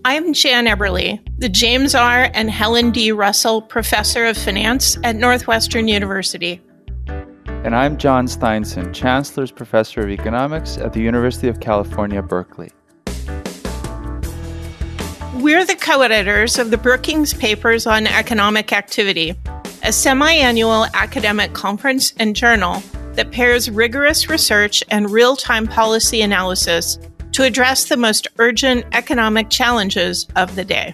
I'm Jan Eberly, the James R. and Helen D. Russell Professor of Finance at Northwestern University. And I'm John Steinson, Chancellor's Professor of Economics at the University of California, Berkeley. We're the co-editors of the Brookings Papers on Economic Activity, a semi-annual academic conference and journal that pairs rigorous research and real-time policy analysis to address the most urgent economic challenges of the day.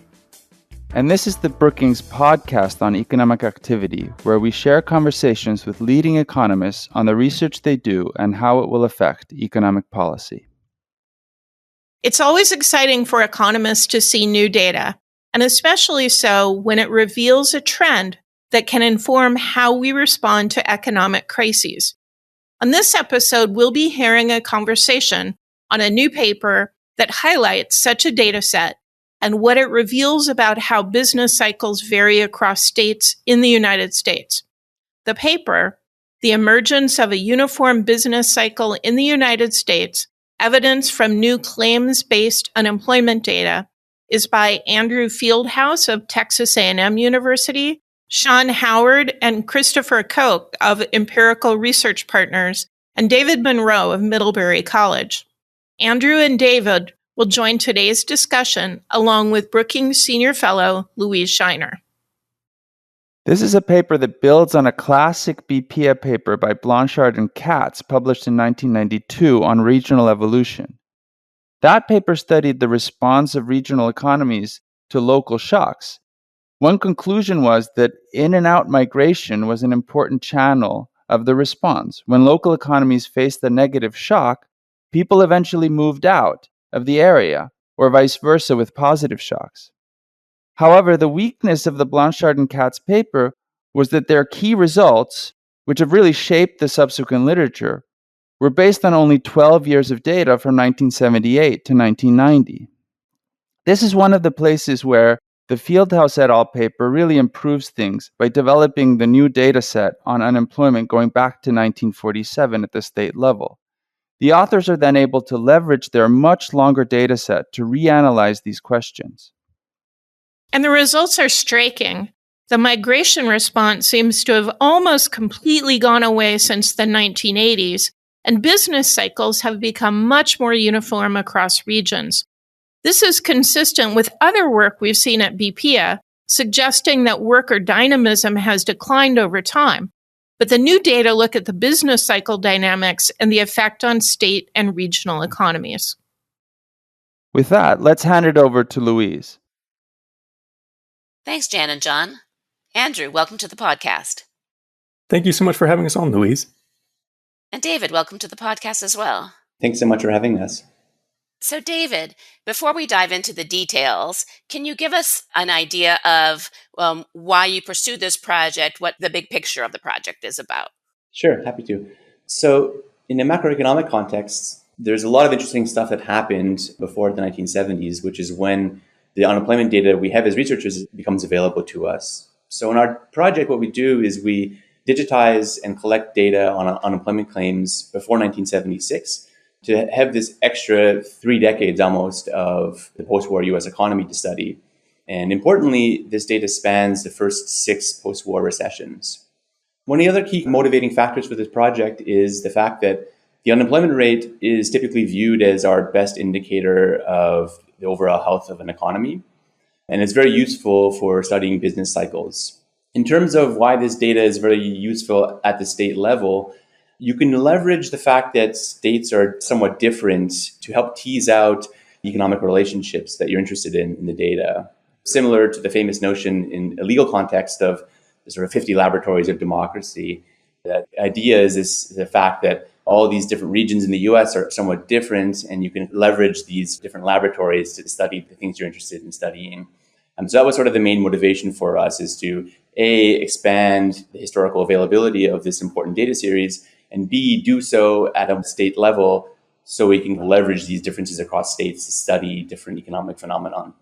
And this is the Brookings Podcast on Economic Activity, where we share conversations with leading economists on the research they do and how it will affect economic policy. It's always exciting for economists to see new data, and especially so when it reveals a trend that can inform how we respond to economic crises. On this episode, we'll be hearing a conversation on a new paper that highlights such a data set and what it reveals about how business cycles vary across states in the United States. The paper, The Emergence of a Uniform Business Cycle in the United States, Evidence from New Claims-Based Unemployment Data, is by Andrew Fieldhouse of Texas A&M University, Sean Howard and Christopher Koch of Empirical Research Partners, and David Munro of Middlebury College. Andrew and David will join today's discussion along with Brookings Senior Fellow Louise Sheiner. This is a paper that builds on a classic BPEA paper by Blanchard and Katz published in 1992 on regional evolution. That paper studied the response of regional economies to local shocks. One conclusion was that in and out migration was an important channel of the response. When local economies faced a negative shock, people eventually moved out of the area, or vice versa with positive shocks. However, the weakness of the Blanchard and Katz paper was that their key results, which have really shaped the subsequent literature, were based on only 12 years of data from 1978 to 1990. This is one of the places where the Fieldhouse et al. Paper really improves things by developing the new data set on unemployment going back to 1947 at the state level. The authors are then able to leverage their much longer data set to reanalyze these questions. And the results are striking. The migration response seems to have almost completely gone away since the 1980s, and business cycles have become much more uniform across regions. This is consistent with other work we've seen at BPEA, suggesting that worker dynamism has declined over time. But the new data look at the business cycle dynamics and the effect on state and regional economies. With that, let's hand it over to Louise. Thanks, Jan and John. Andrew, welcome to the podcast. Thank you so much for having us on, Louise. And David, welcome to the podcast as well. Thanks so much for having us. So David, before we dive into the details, can you give us an idea of why you pursued this project, what the big picture of the project is about? Sure, happy to. So in a macroeconomic context, there's a lot of interesting stuff that happened before the 1970s, which is when the unemployment data we have as researchers becomes available to us. So in our project, what we do is we digitize and collect data on unemployment claims before 1976 to have this extra 3 decades almost of the post-war U.S. economy to study. And importantly, this data spans the first 6 post-war recessions. One of the other key motivating factors for this project is the fact that the unemployment rate is typically viewed as our best indicator of the overall health of an economy. And it's very useful for studying business cycles. In terms of why this data is very useful at the state level, you can leverage the fact that states are somewhat different to help tease out economic relationships that you're interested in the data. Similar to the famous notion in a legal context of the sort of 50 laboratories of democracy. The idea is the fact that all these different regions in the US are somewhat different, and you can leverage these different laboratories to study the things you're interested in studying. So that was sort of the main motivation for us, is to A, expand the historical availability of this important data series, and B, do so at a state level so we can leverage these differences across states to study different economic phenomenon.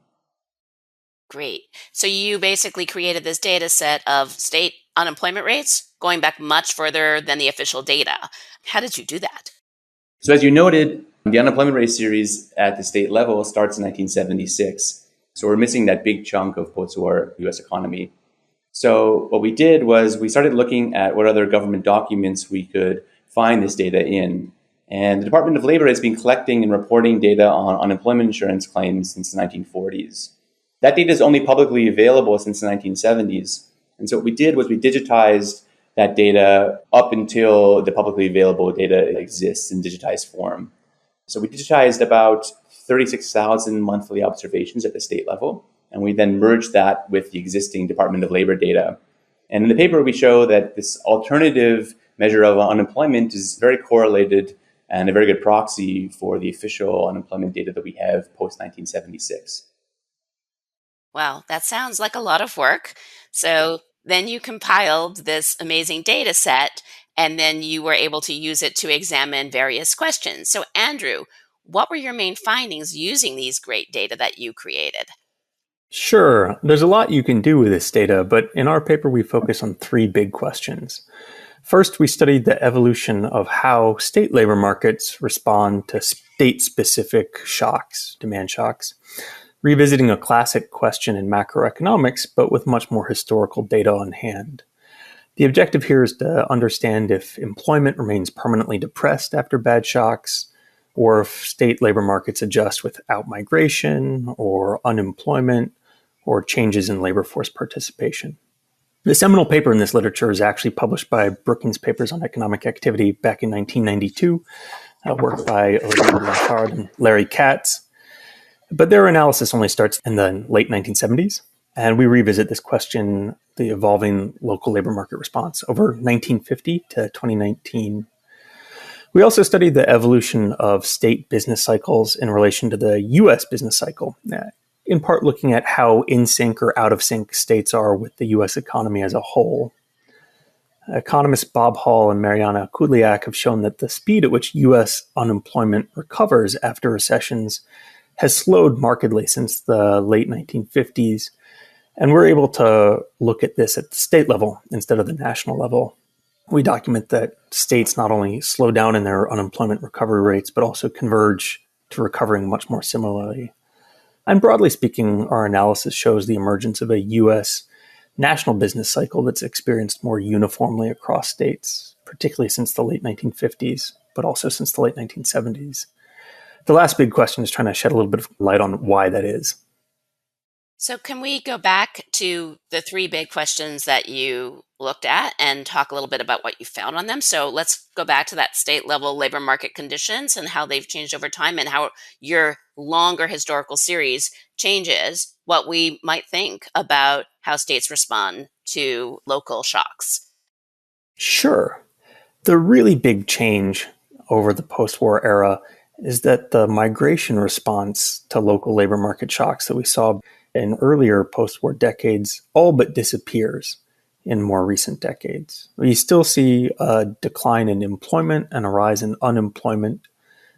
Great. So you basically created this data set of state unemployment rates going back much further than the official data. How did you do that? So as you noted, the unemployment rate series at the state level starts in 1976. So we're missing that big chunk of post-war US economy. So what we did was we started looking at what other government documents we could find this data in. And the Department of Labor has been collecting and reporting data on unemployment insurance claims since the 1940s. That data is only publicly available since the 1970s. And so what we did was we digitized that data up until the publicly available data exists in digitized form. So we digitized about 36,000 monthly observations at the state level, and we then merged that with the existing Department of Labor data. And in the paper, we show that this alternative measure of unemployment is very correlated and a very good proxy for the official unemployment data that we have post-1976. Wow, that sounds like a lot of work. So then you compiled this amazing data set, and then you were able to use it to examine various questions. So Andrew, what were your main findings using these great data that you created? Sure, there's a lot you can do with this data, but in our paper we focus on three big questions. First, we studied the evolution of how state labor markets respond to state-specific shocks, demand shocks, revisiting a classic question in macroeconomics, but with much more historical data on hand. The objective here is to understand if employment remains permanently depressed after bad shocks, or if state labor markets adjust with outmigration or unemployment or changes in labor force participation. The seminal paper in this literature is actually published by Brookings Papers on Economic Activity back in 1992, work by Olivier Blanchard and Larry Katz. But their analysis only starts in the late 1970s, and we revisit this question, the evolving local labor market response, over 1950 to 2019. We also studied the evolution of state business cycles in relation to the U.S. business cycle, in part looking at how in sync or out of sync states are with the U.S. economy as a whole. Economists Bob Hall and Mariana Kudliak have shown that the speed at which U.S. unemployment recovers after recessions has slowed markedly since the late 1950s, and we're able to look at this at the state level instead of the national level. We document that states not only slow down in their unemployment recovery rates, but also converge to recovering much more similarly. And broadly speaking, our analysis shows the emergence of a U.S. national business cycle that's experienced more uniformly across states, particularly since the late 1950s, but also since the late 1970s. The last big question is trying to shed a little bit of light on why that is. So can we go back to the three big questions that you looked at and talk a little bit about what you found on them? So let's go back to that state level labor market conditions and how they've changed over time, and how your longer historical series changes what we might think about how states respond to local shocks. Sure. The really big change over the post-war era is that the migration response to local labor market shocks that we saw in earlier post-war decades all but disappears in more recent decades. We still see a decline in employment and a rise in unemployment,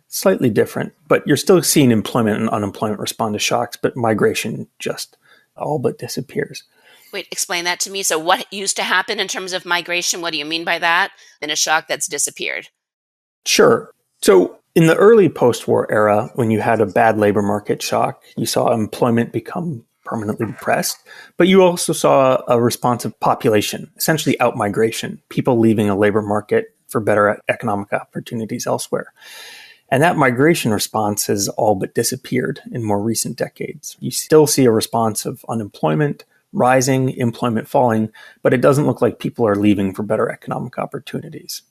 slightly different, but you're still seeing employment and unemployment respond to shocks, but migration just all but disappears. Wait, explain that to me. So what used to happen in terms of migration? What do you mean by that? In a shock that's disappeared? Sure. So in the early post-war era, when you had a bad labor market shock, you saw employment become permanently depressed, but you also saw a responsive population, essentially outmigration, people leaving a labor market for better economic opportunities elsewhere. And that migration response has all but disappeared in more recent decades. You still see a response of unemployment rising, employment falling, but it doesn't look like people are leaving for better economic opportunities.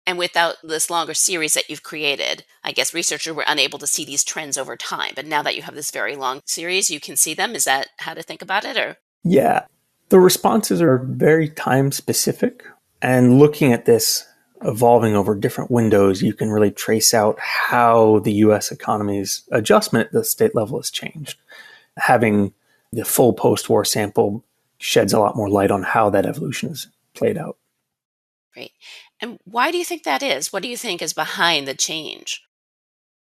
And without this longer series that you've created, I guess researchers were unable to see these trends over time. But now that you have this very long series, you can see them. Is that how to think about it? Or yeah, the responses are very time specific. And looking at this evolving over different windows, you can really trace out how the U.S. economy's adjustment at the state level has changed. Having the full post-war sample sheds a lot more light on how that evolution has played out. Great. And why do you think that is? What do you think is behind the change?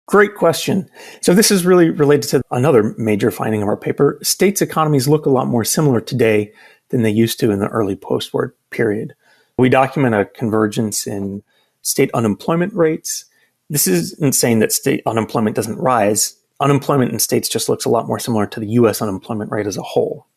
Great question. So this is really related to another major finding of our paper. States' economies look a lot more similar today than they used to in the early post-war period. We document a convergence in state unemployment rates. This isn't saying that state unemployment doesn't rise. unemployment in states just looks a lot more similar to the US unemployment rate as a whole.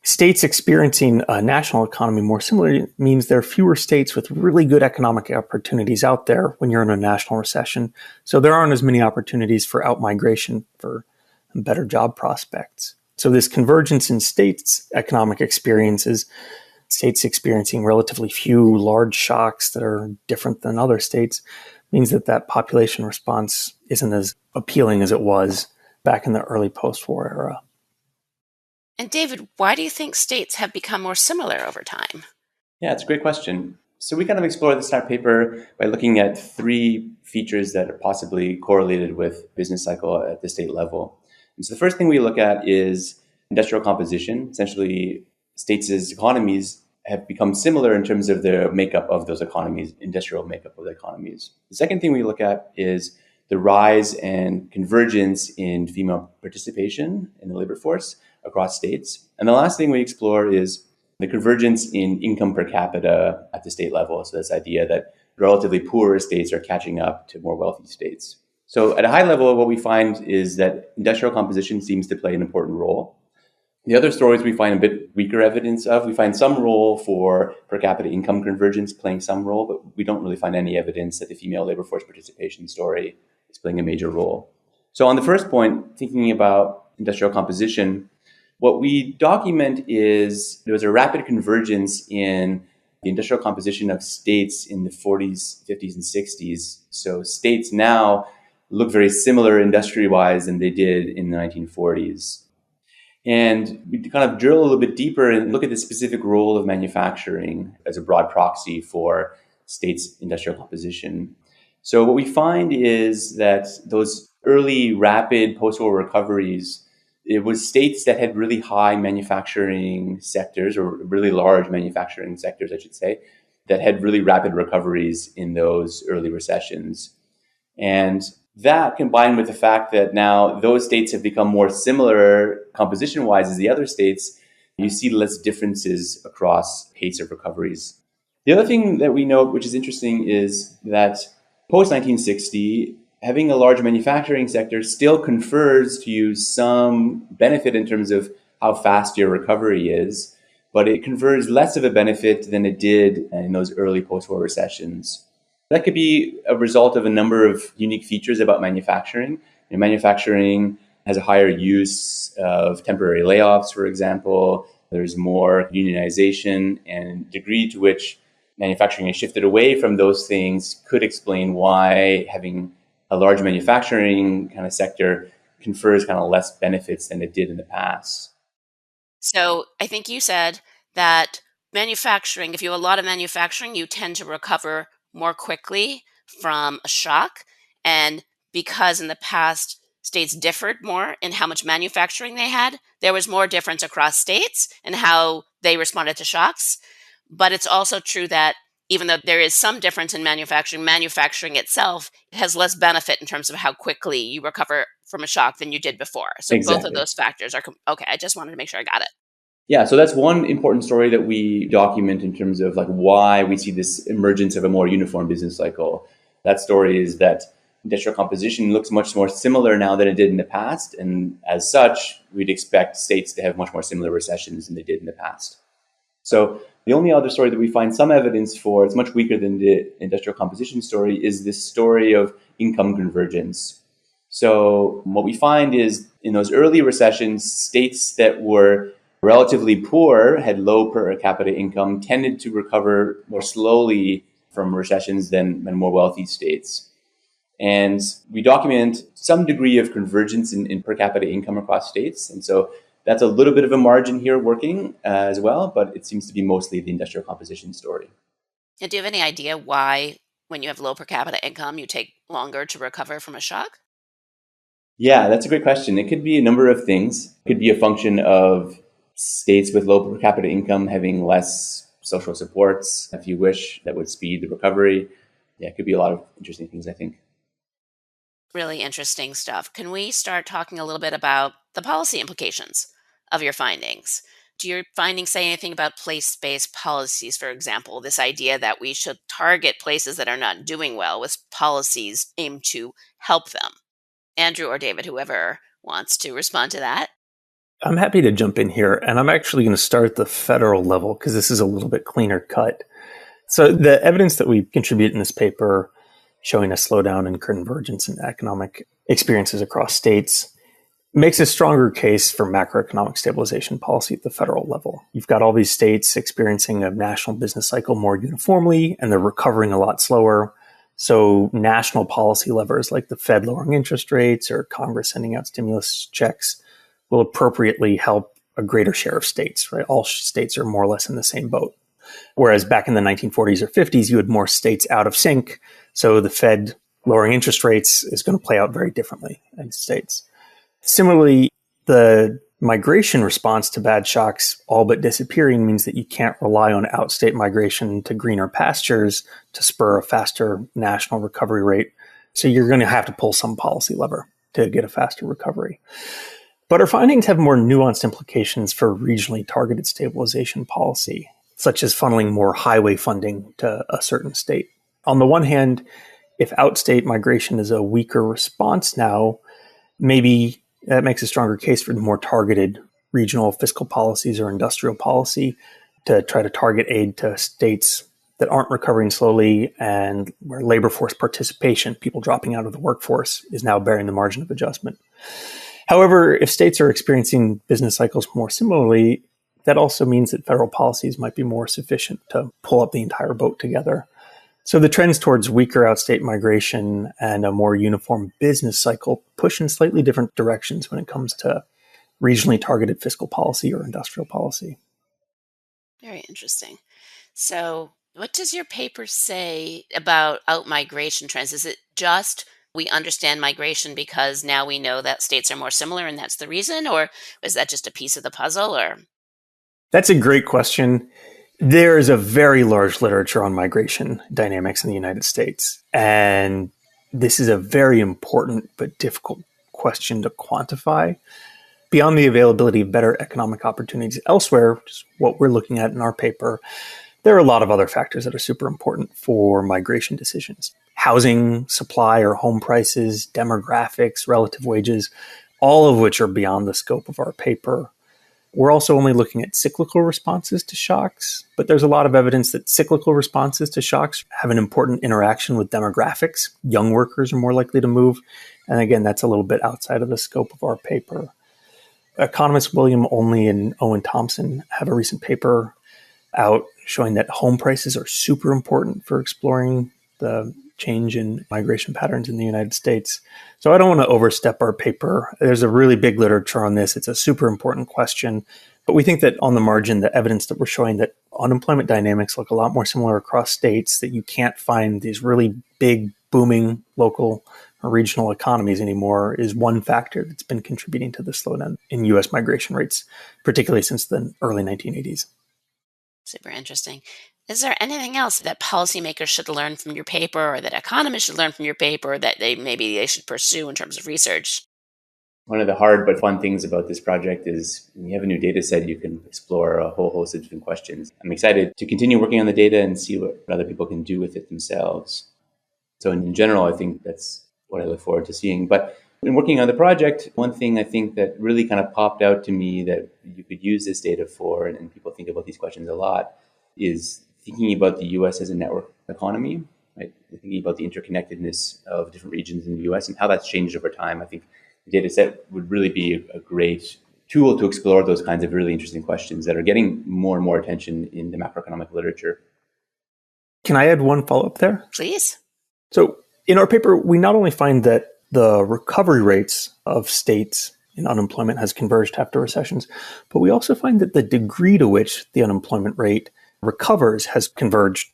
States experiencing a national economy more similarly means there are fewer states with really good economic opportunities out there when you're in a national recession. So there aren't as many opportunities for outmigration for better job prospects. So this convergence in states' economic experiences, states experiencing relatively few large shocks that are different than other states, means that population response isn't as appealing as it was back in the early post-war era. And David, why do you think states have become more similar over time? Yeah, it's a great question. So we kind of explore this in our paper by looking at three features that are possibly correlated with business cycle at the state level. And so the first thing we look at is industrial composition. Essentially, states' economies have become similar in terms of the makeup of those economies, industrial makeup of the economies. The second thing we look at is the rise and convergence in female participation in the labor force across states. And the last thing we explore is the convergence in income per capita at the state level. So this idea that relatively poorer states are catching up to more wealthy states. So at a high level, what we find is that industrial composition seems to play an important role. The other stories we find a bit weaker evidence of. We find some role for per capita income convergence playing some role, but we don't really find any evidence that the female labor force participation story is playing a major role. So on the first point, thinking about industrial composition, what we document is there was a rapid convergence in the industrial composition of states in the 40s, 50s, and 60s. So states now look very similar industry-wise than they did in the 1940s. And we kind of drill a little bit deeper and look at the specific role of manufacturing as a broad proxy for states' industrial composition. So what we find is that those early rapid post-war recoveries, it was states that had really high manufacturing sectors, or really large manufacturing sectors, I should say, that had really rapid recoveries in those early recessions. And that, combined with the fact that now those states have become more similar composition-wise as the other states, you see less differences across pace of recoveries. The other thing that we note, which is interesting, is that post-1960, having a large manufacturing sector still confers to you some benefit in terms of how fast your recovery is, but it confers less of a benefit than it did in those early post-war recessions. That could be a result of a number of unique features about manufacturing. Manufacturing has a higher use of temporary layoffs, for example. There's more unionization, and the degree to which manufacturing has shifted away from those things could explain why having a large manufacturing kind of sector confers kind of less benefits than it did in the past. So I think you said that manufacturing, if you have a lot of manufacturing, you tend to recover more quickly from a shock. And because in the past, states differed more in how much manufacturing they had, there was more difference across states in how they responded to shocks. But it's also true that even though there is some difference in manufacturing itself has less benefit in terms of how quickly you recover from a shock than you did before. So Exactly. Both of those factors are okay. I just wanted to make sure I got it. Yeah, so that's one important story that we document in terms of like why we see this emergence of a more uniform business cycle. That story is that industrial composition looks much more similar now than it did in the past, and as such, we'd expect states to have much more similar recessions than they did in the past. So the only other story that we find some evidence for, it's much weaker than the industrial composition story, is this story of income convergence. So what we find is in those early recessions, states that were relatively poor, had low per capita income, tended to recover more slowly from recessions than more wealthy states. And we document some degree of convergence in per capita income across states. And so that's a little bit of a margin here working as well, but it seems to be mostly the industrial composition story. And do you have any idea why, when you have low per capita income, you take longer to recover from a shock? Yeah, that's a great question. It could be a number of things. It could be a function of states with low per capita income having less social supports, if you wish, that would speed the recovery. Yeah, it could be a lot of interesting things, I think. Really interesting stuff. Can we start talking a little bit about the policy implications of your findings? Do your findings say anything about place-based policies, for example, this idea that we should target places that are not doing well with policies aimed to help them? Andrew or David, whoever wants to respond to that. I'm happy to jump in here, and I'm actually going to start at the federal level because this is a little bit cleaner cut. So the evidence that we contribute in this paper showing a slowdown in convergence in economic experiences across states makes a stronger case for macroeconomic stabilization policy at the federal level. You've got all these states experiencing a national business cycle more uniformly, and they're recovering a lot slower. So national policy levers like the Fed lowering interest rates or Congress sending out stimulus checks will appropriately help a greater share of states, right? All states are more or less in the same boat. Whereas back in the 1940s or 50s, you had more states out of sync. So the Fed lowering interest rates is going to play out very differently in states. Similarly, the migration response to bad shocks all but disappearing means that you can't rely on outstate migration to greener pastures to spur a faster national recovery rate. So you're going to have to pull some policy lever to get a faster recovery. But our findings have more nuanced implications for regionally targeted stabilization policy, such as funneling more highway funding to a certain state. On the one hand, if outstate migration is a weaker response now, maybe that makes a stronger case for more targeted regional fiscal policies or industrial policy to try to target aid to states that aren't recovering slowly and where labor force participation, people dropping out of the workforce, is now bearing the margin of adjustment. However, if states are experiencing business cycles more similarly, that also means that federal policies might be more sufficient to pull up the entire boat together. So the trends towards weaker outstate migration and a more uniform business cycle push in slightly different directions when it comes to regionally targeted fiscal policy or industrial policy. Very interesting. So what does your paper say about out-migration trends? Is it just we understand migration because now we know that states are more similar and that's the reason? Or is that just a piece of the puzzle? Or That's a great question. There is a very large literature on migration dynamics in the United States. And this is a very important but difficult question to quantify. Beyond the availability of better economic opportunities elsewhere, which is what we're looking at in our paper, there are a lot of other factors that are super important for migration decisions. Housing, supply or home prices, demographics, relative wages, all of which are beyond the scope of our paper. We're also only looking at cyclical responses to shocks, but there's a lot of evidence that cyclical responses to shocks have an important interaction with demographics. Young workers are more likely to move. And again, that's a little bit outside of the scope of our paper. Economists William Onley and Owen Thompson have a recent paper out showing that home prices are super important for exploring the change in migration patterns in the United States. So I don't want to overstep our paper. There's a really big literature on this. It's a super important question. But we think that on the margin, the evidence that we're showing that unemployment dynamics look a lot more similar across states, that you can't find these really big, booming local or regional economies anymore, is one factor that's been contributing to the slowdown in U.S. migration rates, particularly since the early 1980s. super interesting. Is there anything else that policymakers should learn from your paper or that economists should learn from your paper or that they should pursue in terms of research? One of the hard but fun things about this project is when you have a new data set, you can explore a whole host of different questions. I'm excited to continue working on the data and see what other people can do with it themselves. So in general, I think that's what I look forward to seeing. But in working on the project, one thing I think that really kind of popped out to me that you could use this data for, and people think about these questions a lot, is thinking about the U.S. as a network economy, right? Thinking about the interconnectedness of different regions in the U.S. and how that's changed over time. I think the data set would really be a great tool to explore those kinds of really interesting questions that are getting more and more attention in the macroeconomic literature. Can I add one follow-up there? Please. So in our paper, we not only find that the recovery rates of states in unemployment has converged after recessions, but we also find that the degree to which the unemployment rate recovers has converged,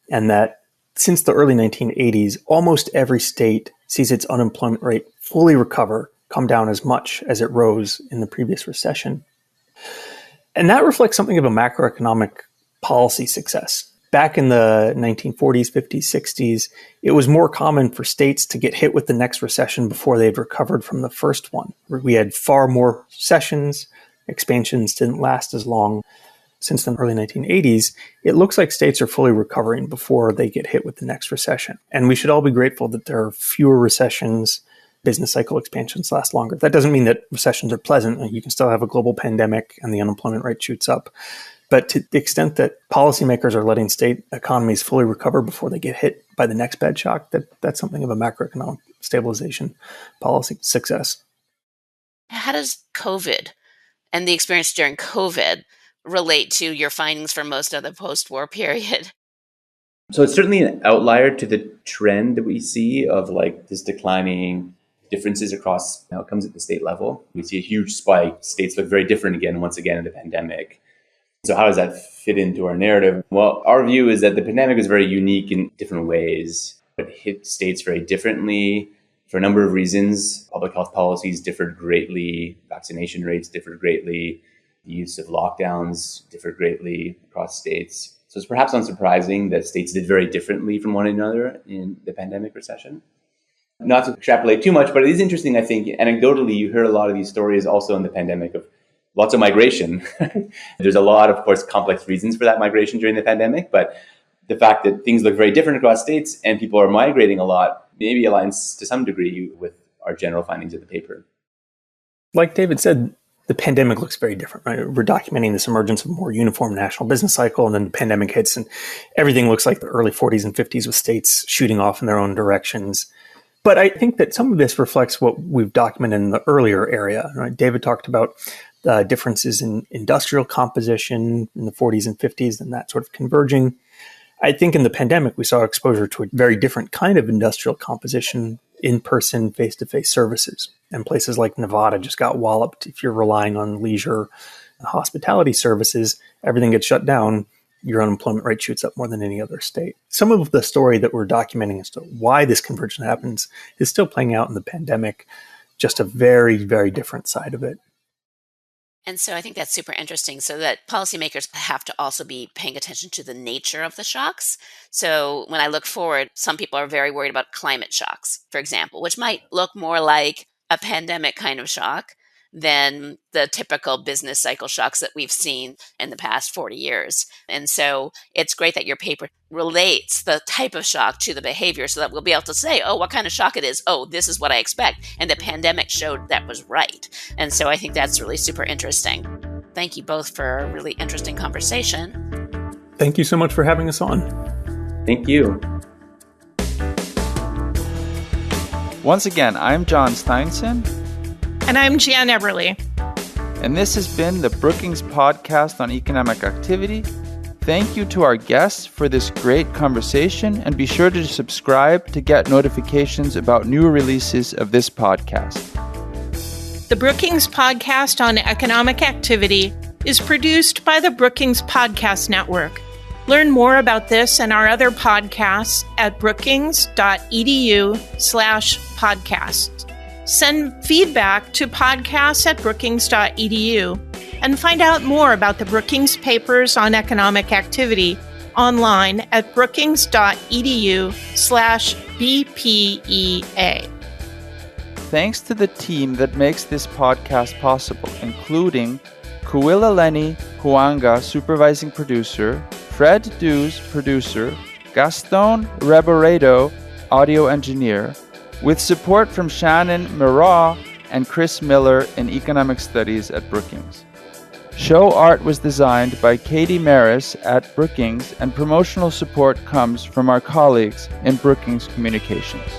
and that since the early 1980s, almost every state sees its unemployment rate fully recover, come down as much as it rose in the previous recession. And that reflects something of a macroeconomic policy success. Back in the 1940s, 50s, 60s, it was more common for states to get hit with the next recession before they'd recovered from the first one. We had far more recessions, expansions didn't last as long. Since the early 1980s, it looks like states are fully recovering before they get hit with the next recession. And we should all be grateful that there are fewer recessions business cycle expansions last longer. That doesn't mean that recessions are pleasant. You can still have a global pandemic and the unemployment rate shoots up. But to the extent that policymakers are letting state economies fully recover before they get hit by the next bad shock, that's something of a macroeconomic stabilization policy success. How does COVID and the experience during COVID relate to your findings for most of the post-war period? So it's certainly an outlier to the trend that we see of like this declining differences across outcomes at the state level. We see a huge spike. States look very different once again in the pandemic. So how does that fit into our narrative? Well, our view is that the pandemic was very unique in different ways. It hit states very differently for a number of reasons. Public health policies differed greatly. Vaccination rates differed greatly. The use of lockdowns differed greatly across states. So it's perhaps unsurprising that states did very differently from one another in the pandemic recession. Not to extrapolate too much, but it is interesting, I think, anecdotally, you hear a lot of these stories also in the pandemic of lots of migration. There's a lot, of course, complex reasons for that migration during the pandemic, but the fact that things look very different across states and people are migrating a lot maybe aligns to some degree with our general findings of the paper. Like David said, the pandemic looks very different, right? We're documenting this emergence of a more uniform national business cycle, and then the pandemic hits and everything looks like the early 40s and 50s with states shooting off in their own directions. But I think that some of this reflects what we've documented in the earlier area, right? David talked about differences in industrial composition in the 40s and 50s and that sort of converging. I think in the pandemic, we saw exposure to a very different kind of industrial composition, in-person, face-to-face services. And places like Nevada just got walloped. If you're relying on leisure and hospitality services, everything gets shut down. Your unemployment rate shoots up more than any other state. Some of the story that we're documenting as to why this convergence happens is still playing out in the pandemic, just a very, very different side of it. And so I think that's super interesting, so that policymakers have to also be paying attention to the nature of the shocks. So when I look forward, some people are very worried about climate shocks, for example, which might look more like a pandemic kind of shock than the typical business cycle shocks that we've seen in the past 40 years. And so it's great that your paper relates the type of shock to the behavior so that we'll be able to say, oh, what kind of shock it is? Oh, this is what I expect. And the pandemic showed that was right. And so I think that's really super interesting. Thank you both for a really interesting conversation. Thank you so much for having us on. Thank you. Once again, I'm John Steinson. And I'm Jan Eberly. And this has been the Brookings Podcast on Economic Activity. Thank you to our guests for this great conversation, and be sure to subscribe to get notifications about new releases of this podcast. The Brookings Podcast on Economic Activity is produced by the Brookings Podcast Network. Learn more about this and our other podcasts at brookings.edu/podcast. Send feedback to podcasts@brookings.edu and find out more about the Brookings papers on economic activity online at brookings.edu/BPEA. Thanks to the team that makes this podcast possible, including Kuila Lenny Huanga, supervising producer, Fred Dews, producer, Gaston Reboredo, audio engineer, with support from Shannon Munro and Chris Miller in Economic Studies at Brookings. Show art was designed by Katie Maris at Brookings, and promotional support comes from our colleagues in Brookings Communications.